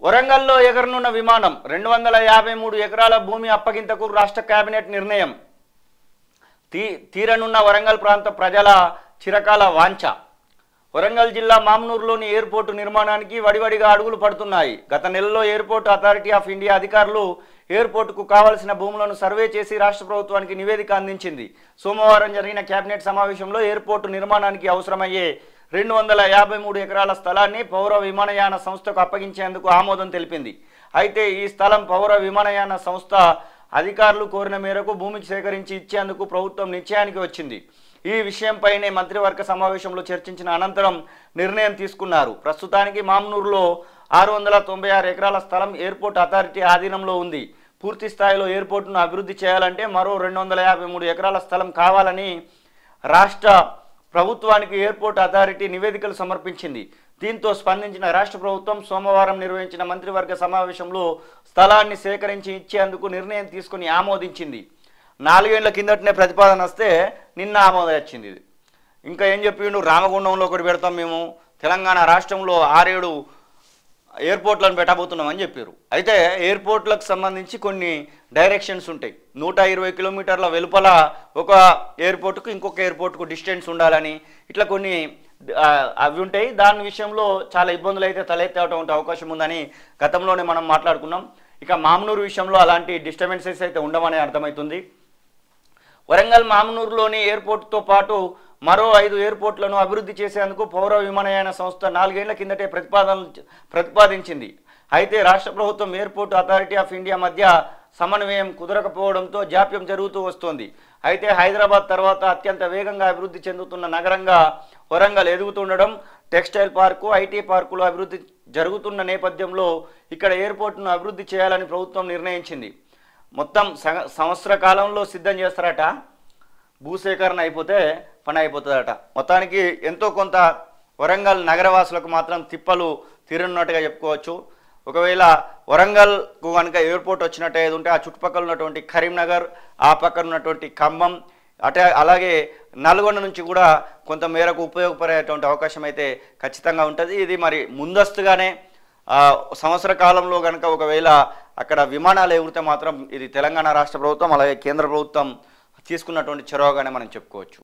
వరంగల్లో ఎగరనున్న విమానం 253 ఎకరాల భూమి అప్పగింతకు రాష్ట్ర కేబినెట్ నిర్ణయం. తీరనున్న వరంగల్ ప్రాంత ప్రజల చిరకాల వాంఛ. వరంగల్ జిల్లా మామ్నూరులోని ఎయిర్పోర్టు నిర్మాణానికి వడివడిగా అడుగులు పడుతున్నాయి. గత నెలలో ఎయిర్పోర్ట్ అథారిటీ ఆఫ్ ఇండియా అధికారులు ఎయిర్పోర్టుకు కావాల్సిన భూములను సర్వే చేసి రాష్ట్ర ప్రభుత్వానికి నివేదిక అందించింది. సోమవారం జరిగిన కేబినెట్ సమావేశంలో ఎయిర్పోర్టు నిర్మాణానికి అవసరమయ్యే 253 ఎకరాల స్థలాన్ని పౌర విమానయాన సంస్థకు అప్పగించేందుకు ఆమోదం తెలిపింది. అయితే ఈ స్థలం పౌర విమానయాన సంస్థ అధికారులు కోరిన మేరకు భూమికి సేకరించి ఇచ్చేందుకు ప్రభుత్వం నిశ్చయానికి వచ్చింది. ఈ విషయంపైనే మంత్రివర్గ సమావేశంలో చర్చించిన అనంతరం నిర్ణయం తీసుకున్నారు. ప్రస్తుతానికి మామ్నూరులో 696 ఎకరాల స్థలం ఎయిర్పోర్ట్ అథారిటీ ఆధీనంలో ఉంది. పూర్తి స్థాయిలో ఎయిర్పోర్టును అభివృద్ధి చేయాలంటే మరో 253 ఎకరాల స్థలం కావాలని రాష్ట్ర ప్రభుత్వానికి ఎయిర్పోర్ట్ అథారిటీ నివేదికలు సమర్పించింది. దీంతో స్పందించిన రాష్ట్ర ప్రభుత్వం సోమవారం నిర్వహించిన మంత్రివర్గ సమావేశంలో స్థలాన్ని సేకరించి ఇచ్చేందుకు నిర్ణయం తీసుకుని ఆమోదించింది. 4 ఏళ్ల కిందటనే ప్రతిపాదన వస్తే నిన్న ఆమోదం వచ్చింది. ఇంకా ఏం చెప్పిండు, రామగుండంలో ఒకటి పెడతాం, మేము తెలంగాణ రాష్ట్రంలో 6-7 ఎయిర్పోర్ట్లను పెట్టబోతున్నామని చెప్పారు. అయితే ఎయిర్పోర్ట్లకు సంబంధించి కొన్ని డైరెక్షన్స్ ఉంటాయి. 120 కిలోమీటర్ల వెలుపల ఒక ఎయిర్పోర్టుకు ఇంకొక ఎయిర్పోర్టుకు డిస్టెన్స్ ఉండాలని ఇట్లా కొన్ని అవి ఉంటాయి. దాని విషయంలో చాలా ఇబ్బందులు అయితే తలెత్తేటువంటి అవకాశం ఉందని గతంలోనే మనం మాట్లాడుకున్నాం. ఇక మామ్నూరు విషయంలో అలాంటి డిస్టర్బెన్సెస్ అయితే ఉండవని అర్థమవుతుంది. వరంగల్ మామ్నూరులోని ఎయిర్పోర్టుతో పాటు మరో 5 ఎయిర్పోర్ట్లను అభివృద్ధి చేసేందుకు పౌర విమానయాన సంస్థ 4 ఏళ్ల కిందటే ప్రతిపాదించింది. అయితే రాష్ట్ర ప్రభుత్వం ఎయిర్పోర్ట్ అథారిటీ ఆఫ్ ఇండియా మధ్య సమన్వయం కుదరకపోవడంతో జాప్యం జరుగుతూ వస్తోంది. అయితే హైదరాబాద్ తర్వాత అత్యంత వేగంగా అభివృద్ధి చెందుతున్న నగరంగా వరంగల్ ఎదుగుతుండడం, టెక్స్టైల్ పార్కు, ఐటీ పార్కులు అభివృద్ధి జరుగుతున్న నేపథ్యంలో ఇక్కడ ఎయిర్పోర్ట్ను అభివృద్ధి చేయాలని ప్రభుత్వం నిర్ణయించింది. మొత్తం సంవత్సర కాలంలో సిద్ధం చేస్తారట. భూసేకరణ అయిపోతే పని అయిపోతుందట. మొత్తానికి ఎంతో కొంత వరంగల్ నగరవాసులకు మాత్రం తిప్పలు తీరనున్నట్టుగా చెప్పుకోవచ్చు. ఒకవేళ వరంగల్కు కనుక ఎయిర్పోర్ట్ వచ్చినట్టు ఏది ఉంటే ఆ చుట్టుపక్కల ఉన్నటువంటి కరీంనగర్, ఆ పక్కన ఉన్నటువంటి ఖమ్మం, అలాగే నల్గొండ నుంచి కూడా కొంత మేరకు ఉపయోగపడేటువంటి అవకాశం అయితే ఖచ్చితంగా ఉంటుంది. ఇది మరి ముందస్తుగానే సంవత్సర కాలంలో కనుక ఒకవేళ అక్కడ విమానాలు ఎగిరితే మాత్రం ఇది తెలంగాణ రాష్ట్ర ప్రభుత్వం అలాగే కేంద్ర ప్రభుత్వం తీసుకున్నటువంటి చొరవగానే మనం చెప్పుకోవచ్చు.